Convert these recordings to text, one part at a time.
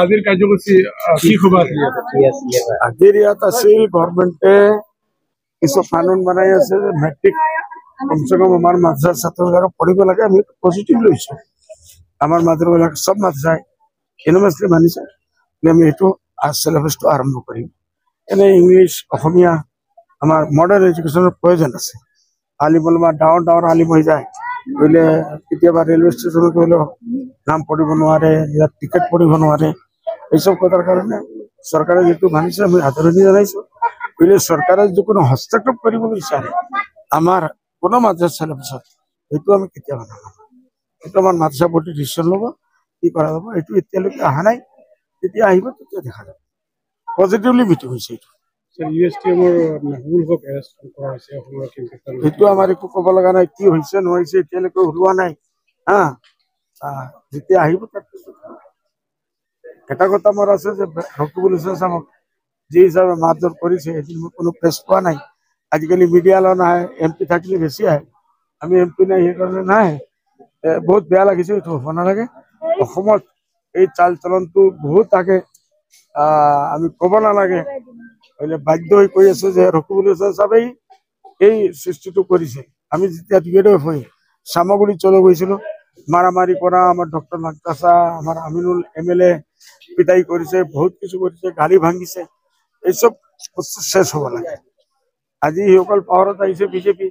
আজিৰ কাৰ্যসূচী কি খবৰ আজিৰ ইয়াত আছিল গভৰ্ণমেণ্টে কিছু কানুন বনাই আছে যে মেট্ৰিক কমচে কম আমাৰ মাদ্ৰাছাৰ ছাত্ৰবিলাকক পঢ়িব লাগে। আমি পজিটিভ লৈছো। আমাৰ মাদ্ৰাছাবিলাক চব মাদ্ৰাছাই ইউনিভাৰ্চিটি মানিছে আমি এইটো চিলেবাছটো আৰম্ভ কৰিম। এনে ইংলিছ অসমীয়া আমাৰ মডাৰ্ণ এডুকেশ্যনৰ প্ৰয়োজন আছে। আলিম ওলামা ডাঙৰ ডাঙৰ আলিম হৈ যায় গ'লে কেতিয়াবা ৰেলৱে ষ্টেচনত গ'লেও নাম পঢ়িব নোৱাৰে, ইয়াত টিকেট পঢ়িব নোৱাৰে। এইসব কথাৰ কাৰণে চৰকাৰে যিটো মানিছে আমি আদৰণি জনাইছোঁ। গ'লে চৰকাৰে যিকোনো হস্তক্ষেপ কৰিব বিচাৰে আমাৰ কোনো মাদ্ৰাছা চিলেবাছত সেইটো আমি কেতিয়াবা নামানো। এইটো আমাৰ মাদ্ৰাছা বোৰ্ডে ডিচিশ্যন ল'ব কি কৰা যাব। এইটো এতিয়ালৈকে অহা নাই, যেতিয়া আহিব তেতিয়া দেখা যাব। পজিটিভলি মিটিং হৈছে এইটো। সেইটো আমাৰ একো ক'ব লগা নাই, কি হৈছে নহৈছে এতিয়ালৈকে ওলোৱা নাই। যেতিয়া আহিব তাত এটা কথা মোৰ আছে যে ৰকিবুল হুছেইন চাহাবক যি হিচাপে মাৰধৰ কৰিছে সেইটো মই কোনো প্ৰেছ পোৱা নাই। আজিকালি মিডিয়ালৈ নাহে, MP থাকিলে বেছি আহে। আমি MP নাই সেইকাৰণে নাই। বহুত বেয়া লাগিছে, এইটো হ'ব নালাগে। অসমত এই চাল চলনটো বহুত থাকে, আমি ক'ব নালাগে। বাধ্য হৈ কৈ আছো যে ৰকিবুল হুছেইন চাহাবেই এই সৃষ্টিটো কৰিছে। আমি যেতিয়া ডিবেটত হৈ চামগুৰিত চলে গৈছিলো, মারামারি করা, আমার ডক্টর মাদ্রাসা, আমার আমিনুল MLA পিটাই করেছে, বহুত কিছু করেছে, গাড়ি ভাঙিছে। এইসব শেষ হব লাগে। আজি সকল পাৱাৰত আহিছে বিজেপি,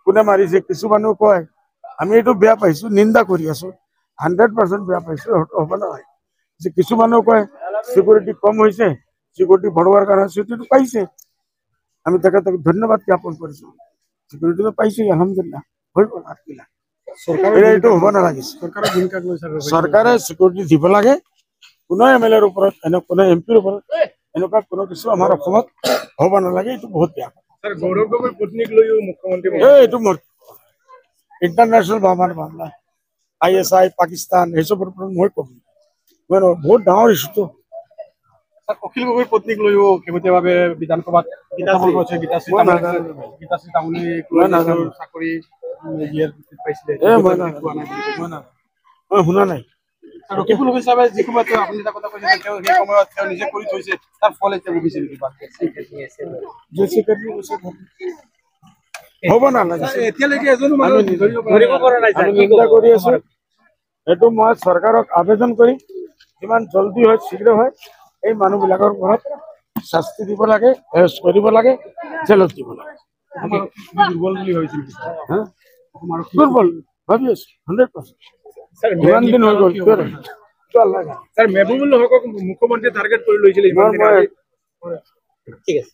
কোনে মাৰিছে কিছু মানুহ কয়। আমি এইটো বেয়া পাইছো, নিন্দা কৰি আছো, 100% বেয়া পাইছো। হ'ব নহয় যে কিছু মানুহ কয় সিকিউৰিটি কম হৈছে, সিকিউৰিটি বঢ়োৱাৰ কাৰণে সিকিউৰিটি পাইছে। আমি তেখেতক ধন্যবাদ জ্ঞাপন কৰিছো। সিকিউৰিটিটো পাইছে, আলহামদুলিল্লাহ হৈ গ'ল। এইটো হ'ব নালাগিছে। চৰকাৰে সিকিউৰিটি দিব লাগে। কোনো MLAৰ ওপৰত কোনো MPৰ ওপৰত এনেকুৱা কোনো কিছু আমাৰ অসমত হ'ব নালাগে। এইটো বহুত বেয়া। গৌৰৱ গগৈৰ পত্নীক লৈও মুখ্যমন্ত্ৰী এইটো মোৰ ইণ্টাৰনেশ্যনেল মামলা ISI পাকিস্তান এইসবৰ ওপৰত মই ক'ম। বহুত ডাঙৰ ইছ্যুটো। অখিল গগৈৰ পত্নীক লৈও শেহতীয়াভাৱে বিধানসভাত চাকৰি শুনা নাই। ৰকিবুল হিচাপে যিসময়ত আপুনি এটা কথা কৈছে তেওঁ সেই সময়ত তেওঁ নিজে কৰি থৈছে, তাৰ ফল এতিয়া ভুগিছে নেকি? হ'ব নালাগে। এতিয়ালৈকে এজনো মানুহ নিন্দা কৰি আছো। এইটো মই চৰকাৰক আবেদন কৰিম, যিমান জলদি হয় শীঘ্ৰ হয় এই মানুহবিলাকৰ ওপৰত শাস্তি দিব লাগে, এৰেষ্ট কৰিব লাগে, জেলত দিব লাগে। দুৰ্বল বুলি ভাবিছিল দুৰ্বল ভাবি আছো 100%। ইমান দিন হৈ গ'ল। মেহবুবুল হকক মুখ্যমন্ত্ৰীয়ে টাৰ্গেট কৰি লৈছিলে। ঠিক আছে।